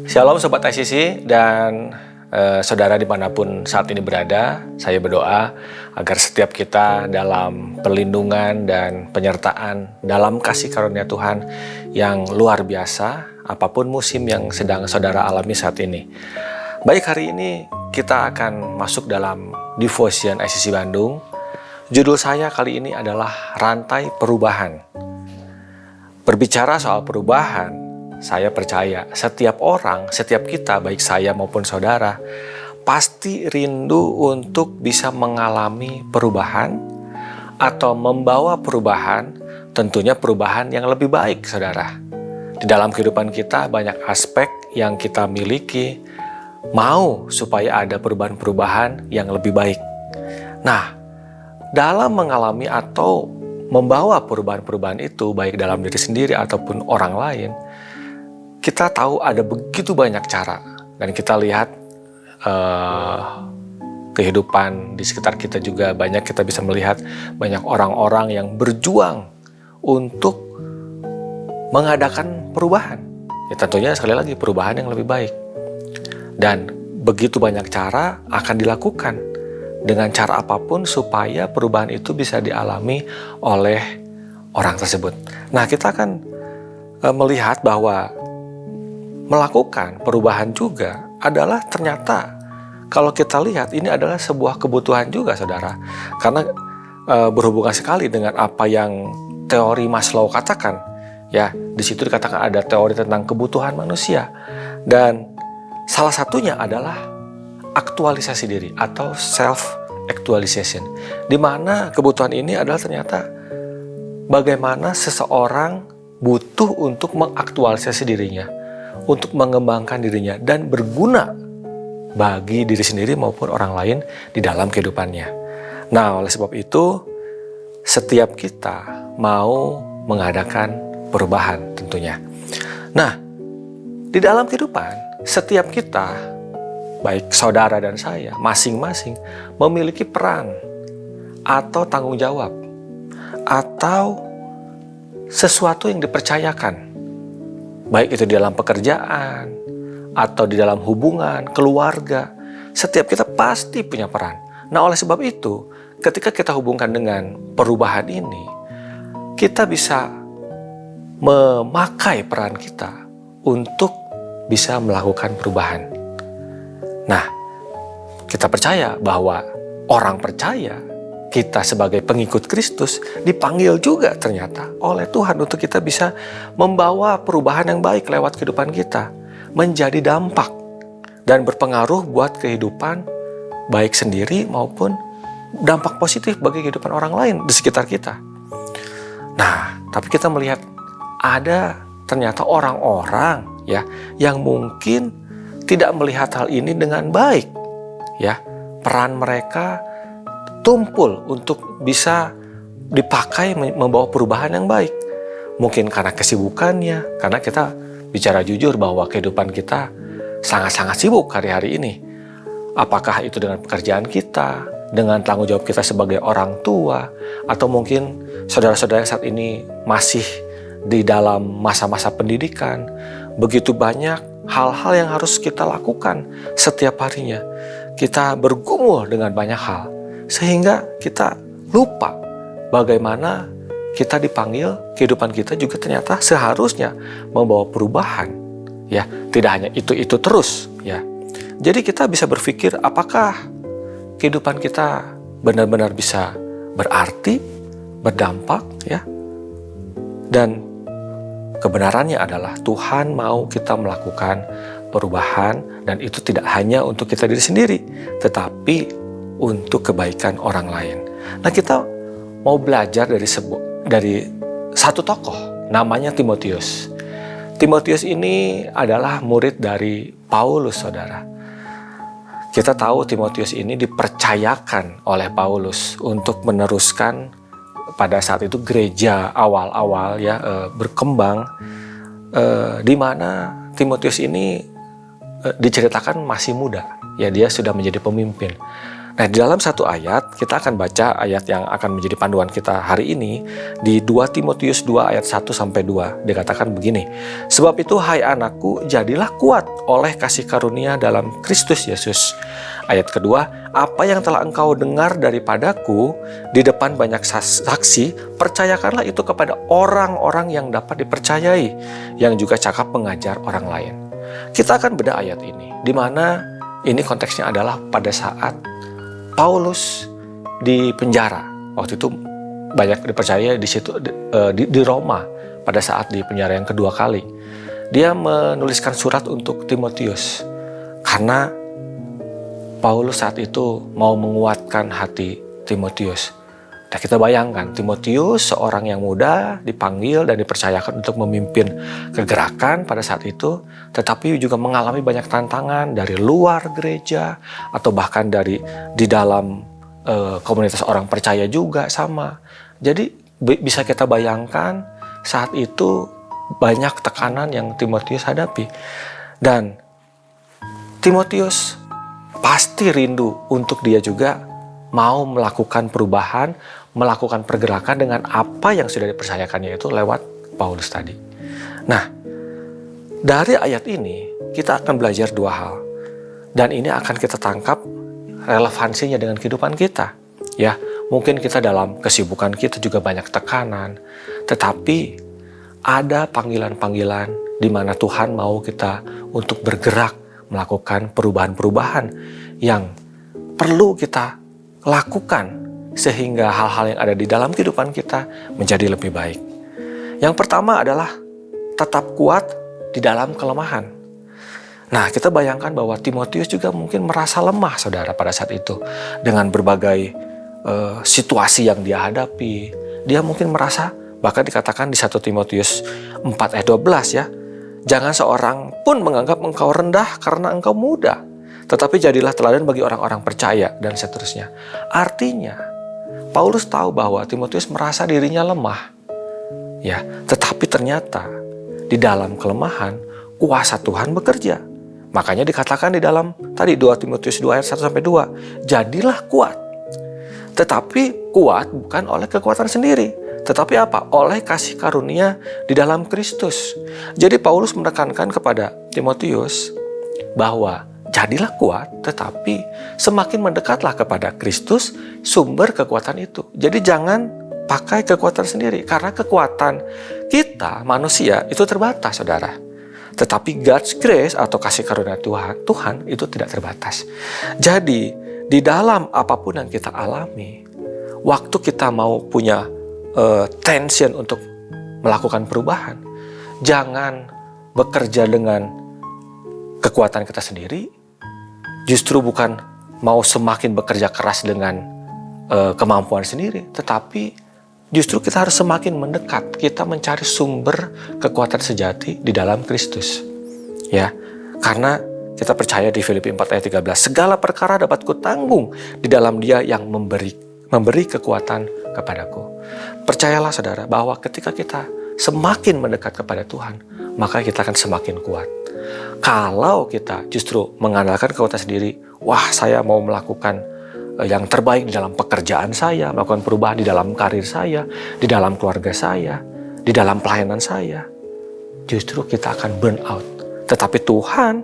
Shalom Sobat ICC dan saudara dimanapun saat ini berada. Saya berdoa agar setiap kita dalam perlindungan dan penyertaan dalam kasih karunia Tuhan yang luar biasa, apapun musim yang sedang saudara alami saat ini. Baik, hari ini kita akan masuk dalam Devotion ICC Bandung. Judul saya kali ini adalah Rantai Perubahan. Berbicara soal perubahan, saya percaya setiap orang, setiap kita, baik saya maupun saudara, pasti rindu untuk bisa mengalami perubahan atau membawa perubahan, tentunya perubahan yang lebih baik, saudara. Di dalam kehidupan kita banyak aspek yang kita miliki, mau supaya ada perubahan-perubahan yang lebih baik. Nah, dalam mengalami atau membawa perubahan-perubahan itu, baik dalam diri sendiri ataupun orang lain, kita tahu ada begitu banyak cara, dan kita lihat kehidupan di sekitar kita juga banyak, kita bisa melihat banyak orang-orang yang berjuang untuk mengadakan perubahan. Ya tentunya sekali lagi perubahan yang lebih baik. Dan begitu banyak cara akan dilakukan dengan cara apapun supaya perubahan itu bisa dialami oleh orang tersebut. Nah, kita akan melihat bahwa melakukan perubahan juga adalah ternyata kalau kita lihat ini adalah sebuah kebutuhan juga, saudara. Karena berhubungan sekali dengan apa yang teori Maslow katakan. Ya, di situ dikatakan ada teori tentang kebutuhan manusia. Dan salah satunya adalah aktualisasi diri atau self-actualization. Di mana kebutuhan ini adalah ternyata bagaimana seseorang butuh untuk mengaktualisasi dirinya, untuk mengembangkan dirinya dan berguna bagi diri sendiri maupun orang lain di dalam kehidupannya. Nah, oleh sebab itu setiap kita mau mengadakan perubahan tentunya. Nah, di dalam kehidupan setiap kita, baik saudara dan saya, masing-masing memiliki peran atau tanggung jawab atau sesuatu yang dipercayakan, baik itu di dalam pekerjaan atau di dalam hubungan, keluarga. Setiap kita pasti punya peran. Nah, oleh sebab itu, ketika kita hubungkan dengan perubahan ini, kita bisa memakai peran kita untuk bisa melakukan perubahan. Nah, kita percaya bahwa orang percaya, kita sebagai pengikut Kristus dipanggil juga ternyata oleh Tuhan untuk kita bisa membawa perubahan yang baik lewat kehidupan kita, menjadi dampak dan berpengaruh buat kehidupan baik sendiri maupun dampak positif bagi kehidupan orang lain di sekitar kita. Nah, tapi kita melihat ada ternyata orang-orang ya yang mungkin tidak melihat hal ini dengan baik, ya. Peran mereka tumpul untuk bisa dipakai membawa perubahan yang baik. Mungkin karena kesibukannya, karena kita bicara jujur bahwa kehidupan kita sangat-sangat sibuk hari-hari ini. Apakah itu dengan pekerjaan kita, dengan tanggung jawab kita sebagai orang tua, atau mungkin saudara-saudara yang saat ini masih di dalam masa-masa pendidikan. Begitu banyak hal-hal yang harus kita lakukan setiap harinya. Kita bergumul dengan banyak hal, sehingga kita lupa bagaimana kita dipanggil, kehidupan kita juga ternyata seharusnya membawa perubahan. Ya, tidak hanya itu terus, ya. Jadi kita bisa berpikir apakah kehidupan kita benar-benar bisa berarti, berdampak, ya. Dan kebenarannya adalah Tuhan mau kita melakukan perubahan, dan itu tidak hanya untuk kita diri sendiri, tetapi untuk kebaikan orang lain. Nah, kita mau belajar dari satu tokoh, namanya Timotius. Timotius ini adalah murid dari Paulus, saudara. Kita tahu Timotius ini dipercayakan oleh Paulus untuk meneruskan pada saat itu gereja awal-awal ya berkembang, di mana Timotius ini diceritakan masih muda, ya dia sudah menjadi pemimpin. Nah, di dalam satu ayat, kita akan baca ayat yang akan menjadi panduan kita hari ini di 2 Timotius 2 ayat 1-2. Dikatakan begini, "Sebab itu, hai anakku, jadilah kuat oleh kasih karunia dalam Kristus Yesus." Ayat kedua, "Apa yang telah engkau dengar daripadaku di depan banyak saksi, percayakanlah itu kepada orang-orang yang dapat dipercayai, yang juga cakap mengajar orang lain." Kita akan bedah ayat ini, di mana ini konteksnya adalah pada saat Paulus di penjara. Waktu itu banyak dipercaya di situ di Roma pada saat di penjara yang kedua kali. Dia menuliskan surat untuk Timotius karena Paulus saat itu mau menguatkan hati Timotius. Nah, kita bayangkan Timotius seorang yang muda dipanggil dan dipercayakan untuk memimpin kegerakan pada saat itu, tetapi juga mengalami banyak tantangan dari luar gereja atau bahkan di dalam komunitas orang percaya juga sama. Jadi bisa kita bayangkan saat itu banyak tekanan yang Timotius hadapi, dan Timotius pasti rindu untuk dia juga mau melakukan perubahan, melakukan pergerakan dengan apa yang sudah dipercayakannya itu lewat Paulus tadi. Nah, dari ayat ini kita akan belajar dua hal, dan ini akan kita tangkap relevansinya dengan kehidupan kita. Ya, mungkin kita dalam kesibukan kita juga banyak tekanan, tetapi ada panggilan-panggilan di mana Tuhan mau kita untuk bergerak melakukan perubahan-perubahan yang perlu kita lakukan sehingga hal-hal yang ada di dalam kehidupan kita menjadi lebih baik. Yang pertama adalah tetap kuat di dalam kelemahan. Nah, kita bayangkan bahwa Timotius juga mungkin merasa lemah, saudara, pada saat itu. Dengan berbagai situasi yang dia hadapi. Dia mungkin merasa, bahkan dikatakan di 1 Timotius 4 ayat 12 ya, "Jangan seorang pun menganggap engkau rendah karena engkau muda, tetapi jadilah teladan bagi orang-orang percaya," dan seterusnya. Artinya, Paulus tahu bahwa Timotius merasa dirinya lemah. Ya, tetapi ternyata di dalam kelemahan kuasa Tuhan bekerja. Makanya dikatakan di dalam tadi 2 Timotius 2 ayat 1-2, "Jadilah kuat." Tetapi kuat bukan oleh kekuatan sendiri, tetapi apa? Oleh kasih karunia di dalam Kristus. Jadi Paulus menekankan kepada Timotius bahwa jadilah kuat, tetapi semakin mendekatlah kepada Kristus, sumber kekuatan itu. Jadi jangan pakai kekuatan sendiri, karena kekuatan kita manusia itu terbatas, saudara. Tetapi God's grace atau kasih karunia Tuhan itu tidak terbatas. Jadi di dalam apapun yang kita alami, waktu kita mau punya tension untuk melakukan perubahan, jangan bekerja dengan kekuatan kita sendiri. Justru bukan mau semakin bekerja keras dengan kemampuan sendiri, tetapi justru kita harus semakin mendekat. Kita mencari sumber kekuatan sejati di dalam Kristus. Ya, karena kita percaya di Filipi 4 ayat 13, "Segala perkara dapat kutanggung di dalam Dia yang memberi kekuatan kepadaku." Percayalah, saudara, bahwa ketika kita semakin mendekat kepada Tuhan, maka kita akan semakin kuat. Kalau kita justru mengandalkan kekuatan sendiri, wah, saya mau melakukan yang terbaik di dalam pekerjaan saya, melakukan perubahan di dalam karir saya, di dalam keluarga saya, di dalam pelayanan saya, justru kita akan burn out. Tetapi Tuhan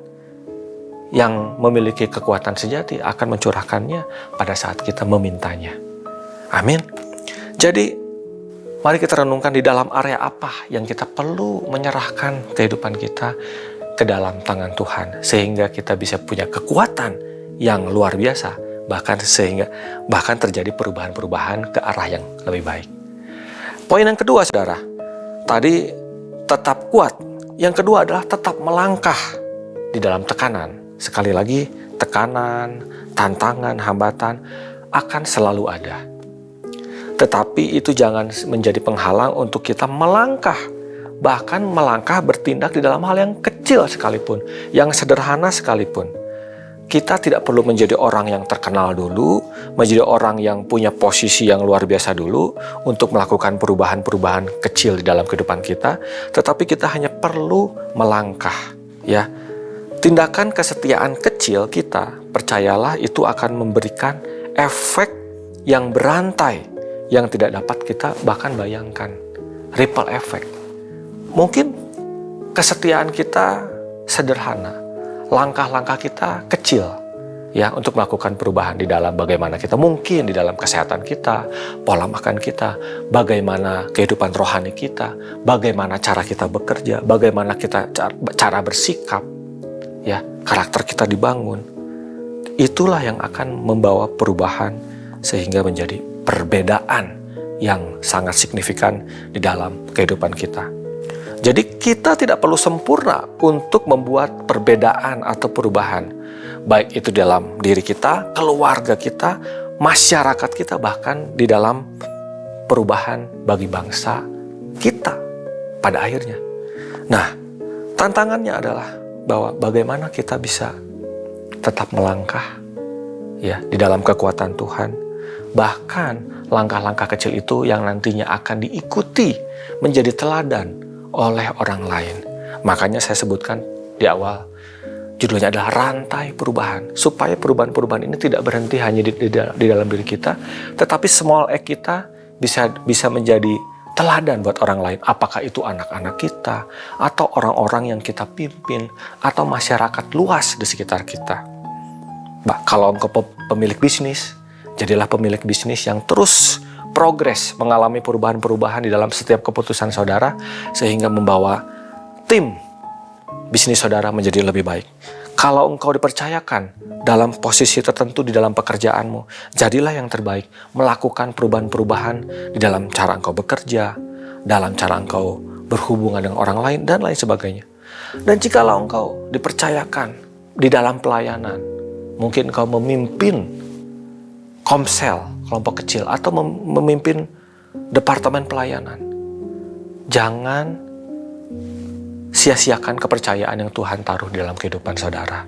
yang memiliki kekuatan sejati akan mencurahkannya pada saat kita memintanya. Amin. Jadi, mari kita renungkan di dalam area apa yang kita perlu menyerahkan kehidupan kita ke dalam tangan Tuhan, sehingga kita bisa punya kekuatan yang luar biasa, bahkan terjadi perubahan-perubahan ke arah yang lebih baik. Poin yang kedua, saudara, tadi tetap kuat. Yang kedua adalah tetap melangkah di dalam tekanan. Sekali lagi, tekanan, tantangan, hambatan akan selalu ada. Tetapi itu jangan menjadi penghalang untuk kita melangkah. Bahkan melangkah bertindak di dalam hal yang kecil sekalipun, yang sederhana sekalipun. Kita tidak perlu menjadi orang yang terkenal dulu, menjadi orang yang punya posisi yang luar biasa dulu untuk melakukan perubahan-perubahan kecil di dalam kehidupan kita. Tetapi kita hanya perlu melangkah, ya. Tindakan kesetiaan kecil kita, percayalah, itu akan memberikan efek yang berantai yang tidak dapat kita bahkan bayangkan. Ripple effect. Mungkin kesetiaan kita sederhana, langkah-langkah kita kecil, ya, untuk melakukan perubahan di dalam bagaimana kita, mungkin di dalam kesehatan kita, pola makan kita, bagaimana kehidupan rohani kita, bagaimana cara kita bekerja, bagaimana kita cara bersikap, ya, karakter kita dibangun. Itulah yang akan membawa perubahan sehingga menjadi perbedaan yang sangat signifikan di dalam kehidupan kita. Jadi kita tidak perlu sempurna untuk membuat perbedaan atau perubahan. Baik itu dalam diri kita, keluarga kita, masyarakat kita, bahkan di dalam perubahan bagi bangsa kita pada akhirnya. Nah, tantangannya adalah bahwa bagaimana kita bisa tetap melangkah, ya, di dalam kekuatan Tuhan. Bahkan langkah-langkah kecil itu yang nantinya akan diikuti menjadi teladan oleh orang lain. Makanya saya sebutkan di awal, judulnya adalah rantai perubahan. Supaya perubahan-perubahan ini tidak berhenti hanya di dalam diri kita, tetapi small act kita bisa menjadi teladan buat orang lain. Apakah itu anak-anak kita, atau orang-orang yang kita pimpin, atau masyarakat luas di sekitar kita. Kalau engkau pemilik bisnis, jadilah pemilik bisnis yang terus progres, mengalami perubahan-perubahan di dalam setiap keputusan saudara, sehingga membawa tim bisnis saudara menjadi lebih baik. Kalau engkau dipercayakan dalam posisi tertentu di dalam pekerjaanmu, jadilah yang terbaik, melakukan perubahan-perubahan di dalam cara engkau bekerja, dalam cara engkau berhubungan dengan orang lain, dan lain sebagainya. Dan jikalau engkau dipercayakan di dalam pelayanan, mungkin engkau memimpin komsel, kelompok kecil, atau memimpin departemen pelayanan. Jangan sia-siakan kepercayaan yang Tuhan taruh di dalam kehidupan saudara.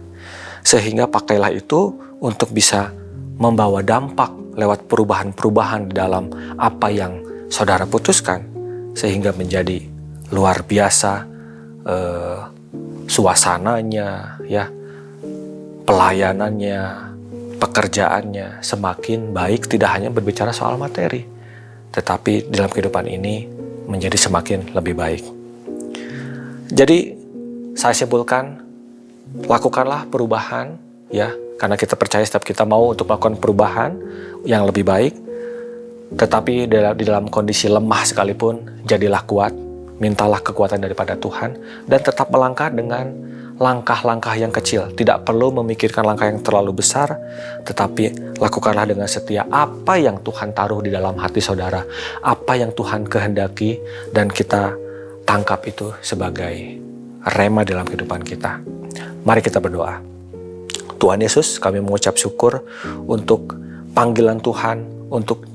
Sehingga pakailah itu untuk bisa membawa dampak lewat perubahan-perubahan di dalam apa yang saudara putuskan, sehingga menjadi luar biasa suasananya, ya, pelayanannya, pekerjaannya semakin baik, tidak hanya berbicara soal materi, tetapi dalam kehidupan ini menjadi semakin lebih baik. Jadi saya simpulkan, lakukanlah perubahan, ya, karena kita percaya setiap kita mau untuk melakukan perubahan yang lebih baik. Tetapi di dalam kondisi lemah sekalipun, jadilah kuat, mintalah kekuatan daripada Tuhan, dan tetap melangkah dengan langkah-langkah yang kecil. Tidak perlu memikirkan langkah yang terlalu besar, tetapi lakukanlah dengan setia apa yang Tuhan taruh di dalam hati saudara, apa yang Tuhan kehendaki, dan kita tangkap itu sebagai rema dalam kehidupan kita. Mari kita berdoa. Tuhan Yesus, kami mengucap syukur untuk panggilan Tuhan, untuk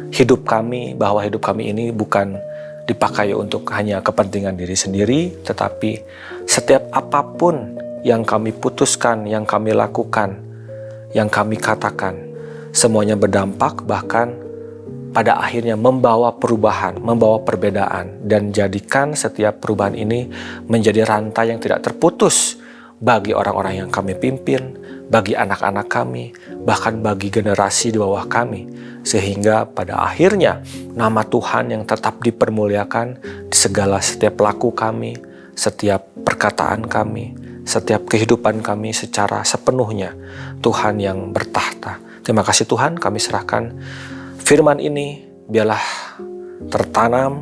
hidup kami, bahwa hidup kami ini bukan dipakai untuk hanya kepentingan diri sendiri, tetapi setiap apapun yang kami putuskan, yang kami lakukan, yang kami katakan, semuanya berdampak, bahkan pada akhirnya membawa perubahan, membawa perbedaan, dan jadikan setiap perubahan ini menjadi rantai yang tidak terputus bagi orang-orang yang kami pimpin, bagi anak-anak kami, bahkan bagi generasi di bawah kami, sehingga pada akhirnya nama Tuhan yang tetap dipermuliakan di segala setiap laku kami, setiap perkataan kami, setiap kehidupan kami secara sepenuhnya Tuhan yang bertahta. Terima kasih Tuhan, kami serahkan firman ini, biarlah tertanam,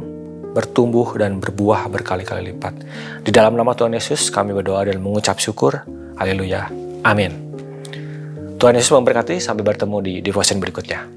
bertumbuh, dan berbuah berkali-kali lipat. Di dalam nama Tuhan Yesus kami berdoa dan mengucap syukur. Haleluya. Amin. Tuhan Yesus memberkati. Sampai bertemu di devotion berikutnya.